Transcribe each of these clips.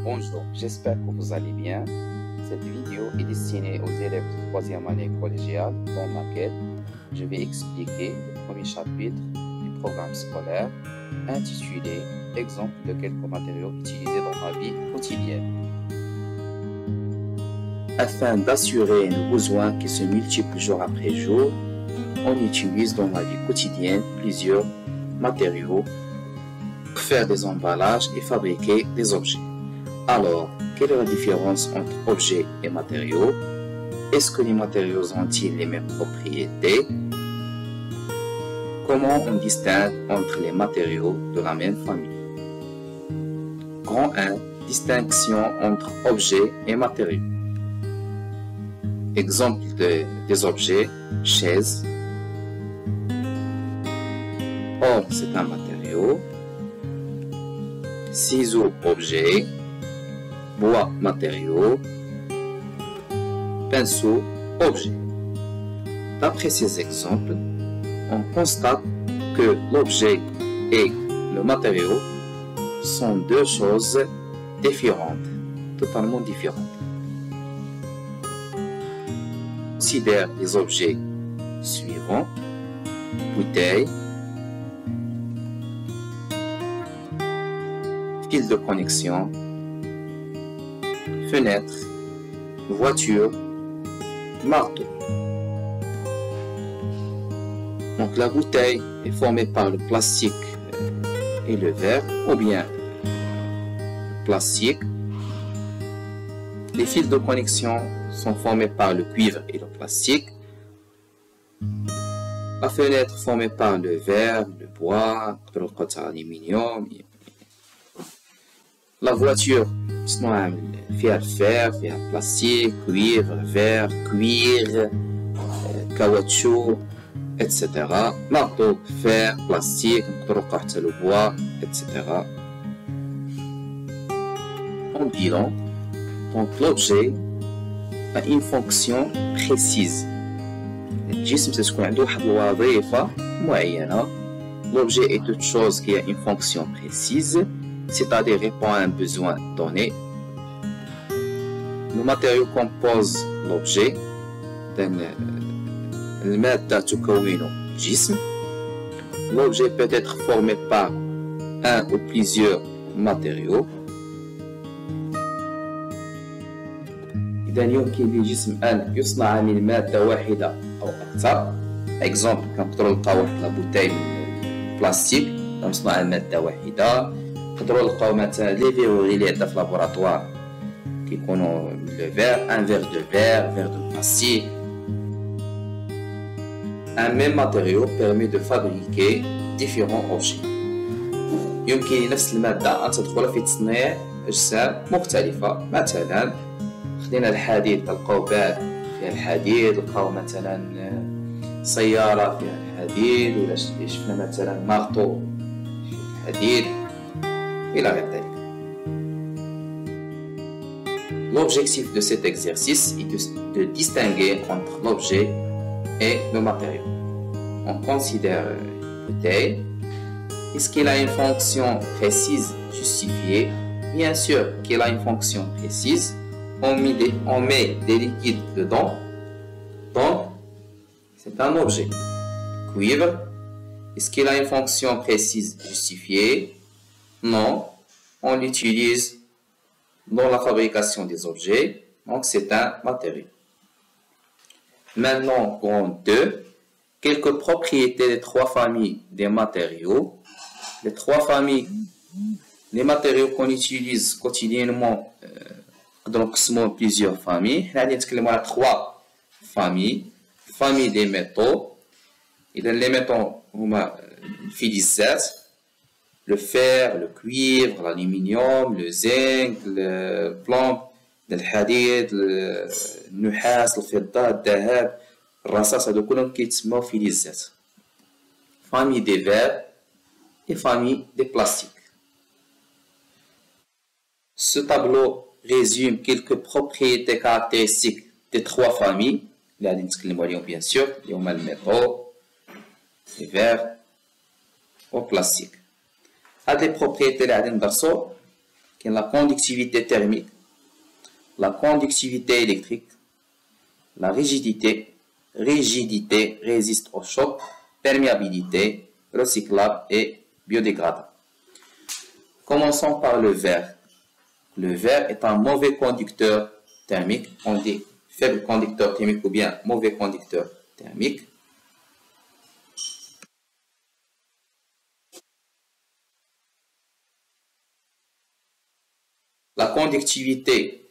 Bonjour, j'espère que vous allez bien. Cette vidéo est destinée aux élèves de 3e année collégiale dans laquelle je vais expliquer le premier chapitre du programme scolaire intitulé « Exemple de quelques matériaux utilisés dans la vie quotidienne ». Afin d'assurer nos besoins qui se multiplient jour après jour, on utilise dans la vie quotidienne plusieurs matériaux pour faire des emballages et fabriquer des objets. Alors, quelle est la différence entre objets et matériaux? Est-ce que les matériaux ont-ils les mêmes propriétés? Comment on distingue entre les matériaux de la même famille? Grand 1. Distinction entre objets et matériaux. Exemple des objets, chaise. Or, c'est un matériau. Ciseaux, objet. Bois, matériau. Pinceau, objet. D'après ces exemples, on constate que l'objet et le matériau sont deux choses différentes, totalement différentes. Considère les objets suivants: bouteille, fil de connexion, fenêtre, voiture, marteau. Donc la bouteille est formée par le plastique et le verre, ou bien le plastique. Les fils de connexion sont formés par le cuivre et le plastique. La fenêtre formée par le verre, le bois, l'aluminium. La voiture, فيها الفير, فيها plastique, cuivre, verre, cuir, caoutchouc, etc. Marteau, fer, plastique, le bois, etc. En bilan, donc l'objet a une fonction précise. الجسم تكون عنده واحد الوظيفة معينة. L'objet est toute chose qui a une fonction précise, c'est-à-dire répond à un besoin donné. Le matériau compose l'objet. المادة تكون الجسم. L'objet peut être formé par un ou plusieurs matériaux. إذا يمكن للجسم أن يصنع من مادة واحدة أو أكثر. إكزامبل كنقدروا نلقاو واحد لابوتاي من بلاستيك كنصنع مادة واحدة. نقدروا نلقاو مثلا لي فيروغي اللي عندنا في لابوراتوار كيكونوا من لو فير، ان فير دو فير، فير دو بلاستيك. Un même matériau permet de fabriquer différents objets. يمكن لنفس المادة أن تدخل في تصنيع أجسام مختلفة. مثلا خدينا الحديد تلقاو باب فيها الحديد، لقاو مثلا سيارة فيها الحديد، ولا شفنا مثلا مارطو فيه الحديد إلى غير ذلك. L'objectif de cet exercice est de distinguer entre l'objet et le matériau. On considère une bouteille. Est-ce qu'elle a une fonction précise justifiée? Bien sûr qu'elle a une fonction précise. On met des liquides dedans. Donc, c'est un objet. Cuivre. Est-ce qu'elle a une fonction précise justifiée? Non. On l'utilise dans la fabrication des objets. Donc, c'est un matériau. Maintenant, grand 2, quelques propriétés des trois familles des matériaux. Les trois familles, les matériaux qu'on utilise quotidiennement, donc plusieurs familles. Là, on a trois familles. Famille des métaux. Et dans les métaux, on a le fer, le cuivre, l'aluminium, le zinc, le plomb, الحديد، النحاس، الفضة، الذهب، الرصاص، هادو كلهم كيتسموا فلزات. famille des verres et famille des plastiques. Ce tableau résume quelques propriétés caractéristiques des trois familles. Là, bien sûr, il y a le métaux, les verres, au plastique. هذه les propriétés اللي غادي ندرسو la conductivité thermique, la conductivité électrique, la rigidité, résiste au choc, perméabilité, recyclable et biodégradable. Commençons par le verre. Le verre est un mauvais conducteur thermique, on dit faible conducteur thermique ou bien mauvais conducteur thermique. La conductivité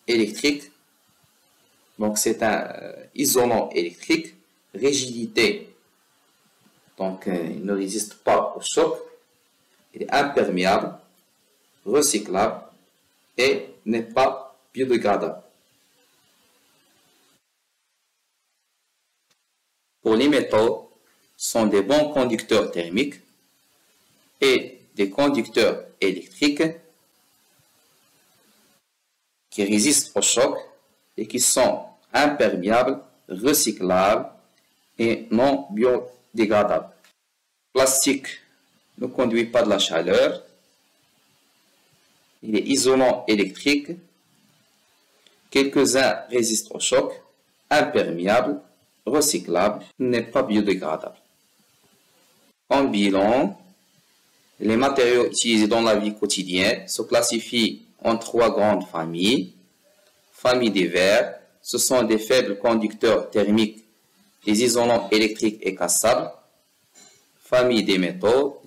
électrique, donc c'est un isolant électrique. Rigidité, donc il ne résiste pas au choc. Il est imperméable, recyclable et n'est pas biodégradable. Pour les métaux, sont des bons conducteurs thermiques et des conducteurs électriques qui résistent au choc et qui sont imperméables, recyclables et non biodégradables. Plastique ne conduit pas de la chaleur. Il est isolant électrique. Quelques-uns résistent au choc, imperméable, recyclable, n'est pas biodégradable. En bilan, les matériaux utilisés dans la vie quotidienne se classifient en 3 grandes familles. Famille des verres, ce sont des faibles conducteurs thermiques, des isolants électriques et cassables. Famille des métaux,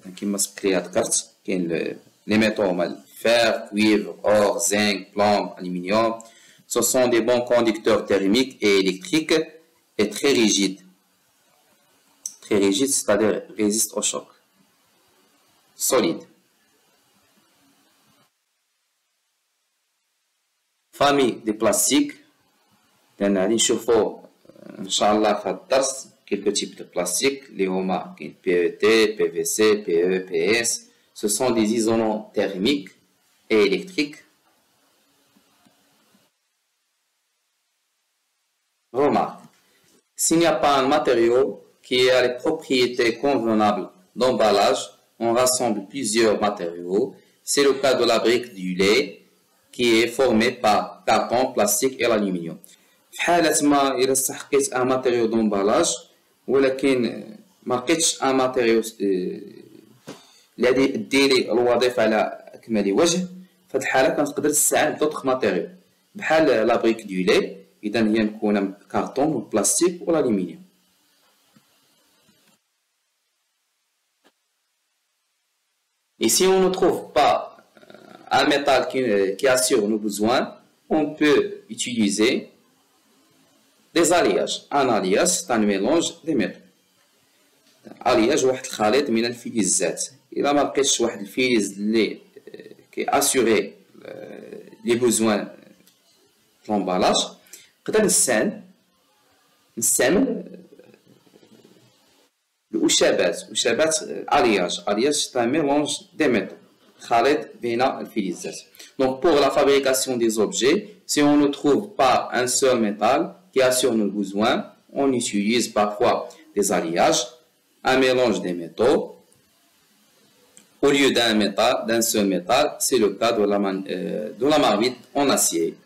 les métaux fer, cuivre, or, zinc, plomb, aluminium, ce sont des bons conducteurs thermiques et électriques et très rigides. Très rigides, c'est-à-dire résistent au choc. Solides. Famille des plastiques, quelques types de plastiques, les HOMA, PET, PVC, PE, PS, ce sont des isolants thermiques et électriques. Remarque, s'il n'y a pas un matériau qui a les propriétés convenables d'emballage, on rassemble plusieurs matériaux. C'est le cas de la brique du lait qui est formée par carton, plastique et l'aluminium. في حالة ما إذا استحقيت un matériau d'emballage ولكن ما لقيتش ان ماتيريو اللي ديري الوظيفه على اكمل وجه، في هذه الحاله كنقدر نستعين دوطخ ماتيريو بحال لا بريك دو لي، اذا هي مكونه من كارطون والبلاستيك والالومنيوم. Et si on ne trouve pas un métal qui assure nos besoins, on peut utiliser des alliages. Un alliage, c'est un mélange des métaux. alliage واحد الخليط من الفلزات. إذا ما لقيتش واحد الفلز اللي كيأسيغي لي بوزوان لومبالاج، نقدر نستعمل الأشابات. alliage c'est un mélange des métaux، خليط بين الفلزات. Donc pour la fabrication des objets, si on ne trouve pas un seul métal qui assure nos besoins, on utilise parfois des alliages, un mélange des métaux au lieu d'un seul métal. C'est le cas de la marmite en acier.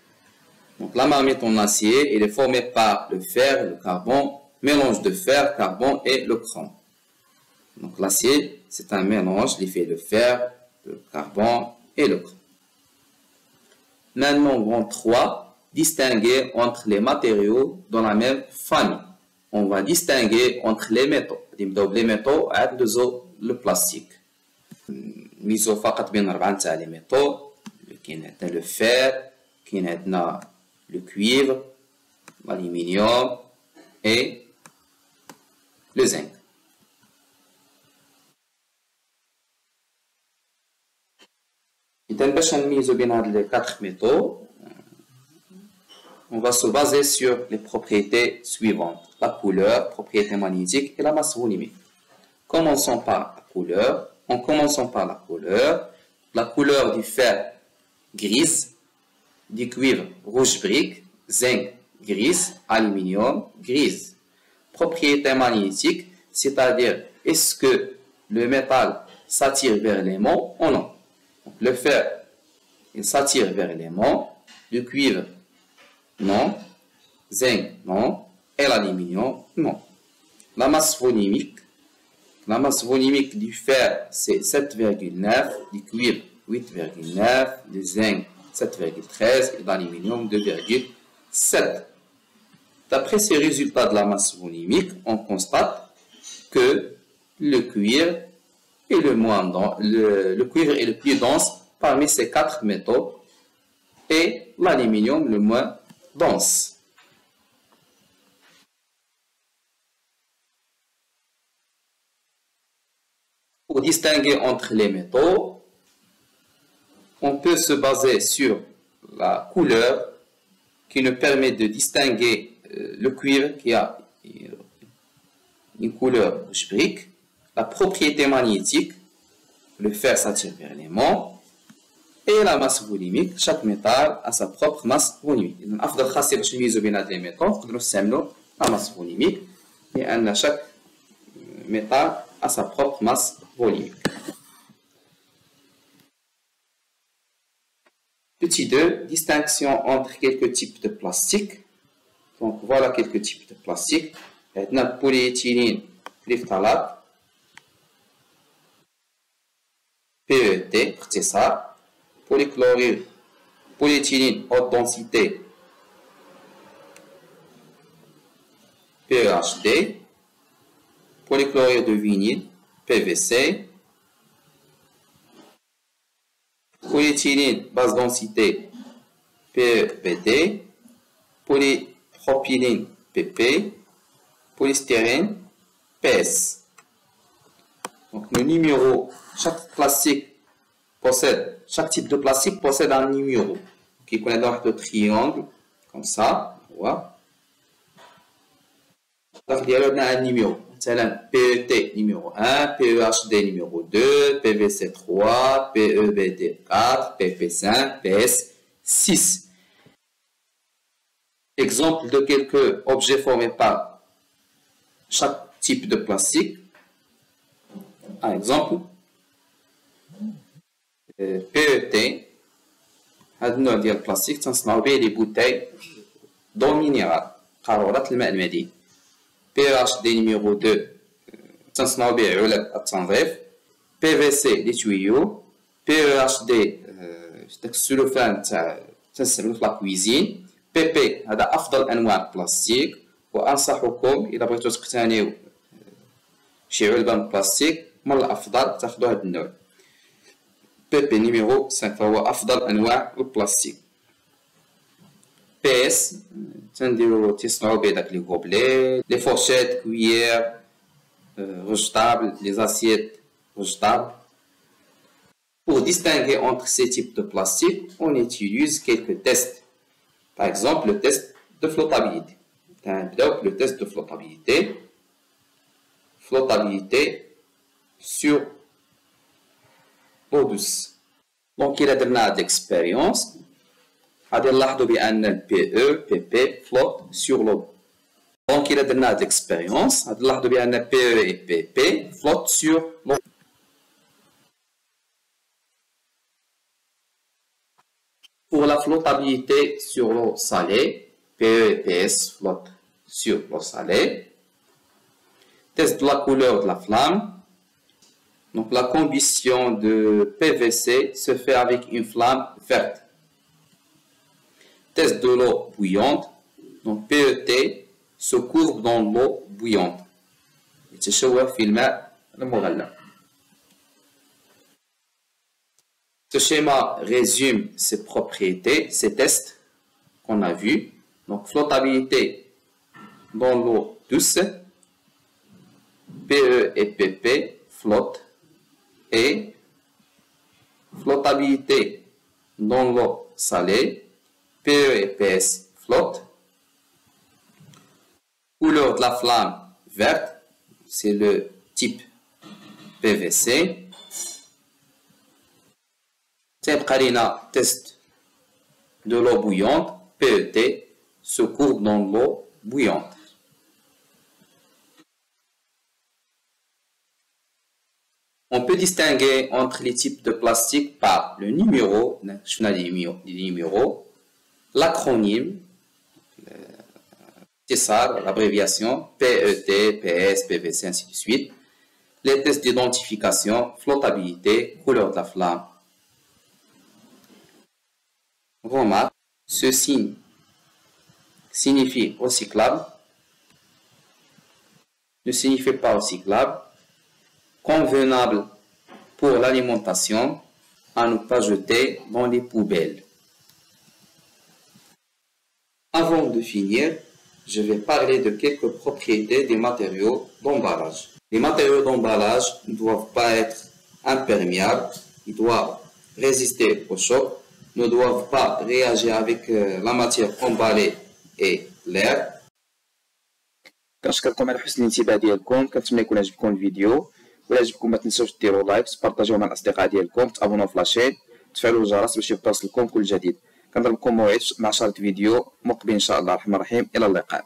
Donc la marmite en acier, elle est formée par le fer, le carbone, mélange de fer, carbone et le chrome. Donc l'acier, c'est un mélange, il fait le fer, le carbone et le chrome. Maintenant, grand 3, distinguer entre les matériaux dans la même famille. On va distinguer entre les métaux. Les métaux, le plastique. ميزو فقط بين 4 نتاع لي ميتaux. كاين عندنا le fer, كاين عندنا le cuivre, l'aluminium et le zinc. إذا باش نميزو بين هاد les 4 métaux, on va se baser sur les propriétés suivantes: la couleur, propriété magnétique et la masse volumique. Commençons par la couleur. En commençant par la couleur du fer grise, du cuivre rouge brique, zinc grise, aluminium grise. Propriété magnétique, c'est-à-dire est-ce que le métal s'attire vers l'aimant ou non. Le fer il s'attire vers l'aimant. Le cuivre, non. Zinc, non. Et l'aluminium, non. La masse volumique du fer, c'est 7,9, du cuivre, 8,9, du zinc, 7,13 et l'aluminium, 2,7. D'après ces résultats de la masse volumique, on constate que le cuivre est le cuivre est le plus dense parmi ces 4 métaux et l'aluminium le moins dense. Pour distinguer entre les métaux, on peut se baser sur la couleur qui nous permet de distinguer le cuivre qui a une couleur rouge brique, la propriété magnétique, le fer s'attire vers l'aimant, et la masse volumique. Chaque métal a sa propre masse volumique. Donc, أفضل خاصية باش نميزو بين هاد لي ميتال نقدرو نستعملو la masse volumique لأن chaque métal a sa propre masse volumique. Petit 2, distinction entre quelques types de plastique. Donc voilà quelques types de plastique. عندنا polyéthylène phthalate, PET, اختصار. Polychlorure, polyéthylène haute densité, PEHD. Polychlorure de vinyle, PVC. Polyéthylène basse densité, PEPD. Polypropylène, PP. Polystyrène, PS. Donc le numéro, chaque type de plastique possède un numéro qui connaît donc le triangle, comme ça, voilà. Donc il y a un numéro. PET numéro 1, PEHD numéro 2, PVC 3, PEBD 4, PP 5, PS 6. Exemple de quelques objets formés par chaque type de plastique. Par exemple, PET, هذا ديال البلاستيك تنصنعو به لي بوتاي دو مينيرال قارورات الماء المدين. PEHD numéro 2 تنصنعو به علب التنظيف. PVC لي تويو. PEHD داك السلوفان تاع تنستعملو في لاكويزين. PP هذا افضل انواع البلاستيك، وانصحكم اذا بغيتو تقتنيو شي علبه من البلاستيك من الافضل تاخذوا هذا النوع. PP numéro 5 فهو افضل انواع البلاستيك. PS تصنعوا به داك لي غوبلي، لي فورشيت، كويير rejetables, les assiettes rejetables. Pour distinguer entre ces types de plastique, on utilise quelques tests. Par exemple, le test de flottabilité. Le test de flottabilité. Flottabilité sur l'eau douce. Donc, il a donné d'expérience. غادي نلاحظوا بأن ال PE, PP flotte sur l'eau. Donc, il a donné d'expérience. غادي نلاحظوا بأن PE et PP flottent sur l'eau. Pour la flottabilité sur l'eau salée, PE et PS flottent sur l'eau salée. Test de la couleur de la flamme. Donc, la combustion de PVC se fait avec une flamme verte. Test de l'eau bouillante. Donc, PET se courbe dans l'eau bouillante. يتشوه في الماء المغلى. Ce schéma résume ses propriétés, ses tests qu'on a vus. Donc, flottabilité dans l'eau douce, PE et PP flottent, et flottabilité dans l'eau salée, PE et PS flottent. Couleur de la flamme verte, c'est le type PVC. Test de l'eau bouillante, PET se courbe dans l'eau bouillante. On peut distinguer entre les types de plastique par le numéro, l'acronyme, l'abréviation PET, PS, PVC, ainsi de suite, les tests d'identification, flottabilité, couleur de la flamme. Remarque, ce signe signifie recyclable, ne signifie pas recyclable, convenable pour l'alimentation, à ne pas jeter dans les poubelles. Avant de finir, je vais parler de quelques propriétés des matériaux d'emballage. Les matériaux d'emballage ne doivent pas être imperméables, ils doivent résister au choc, ne doivent pas réagir avec la matière emballée et l'air. كنشكركم على حسن الانتباه ديالكم، كنتمنى يكون عجبكم الفيديو. ولا عجبكم ما تنسوش ديروا لايك، تبارطاجيوه مع الاصدقاء ديالكم، تابوناو في لاشين، تفعلوا الجرس باش يوصلكم كل جديد. كنضربكم موعد مع شريط فيديو مقبل ان شاء الله الرحمن الرحيم. الى اللقاء.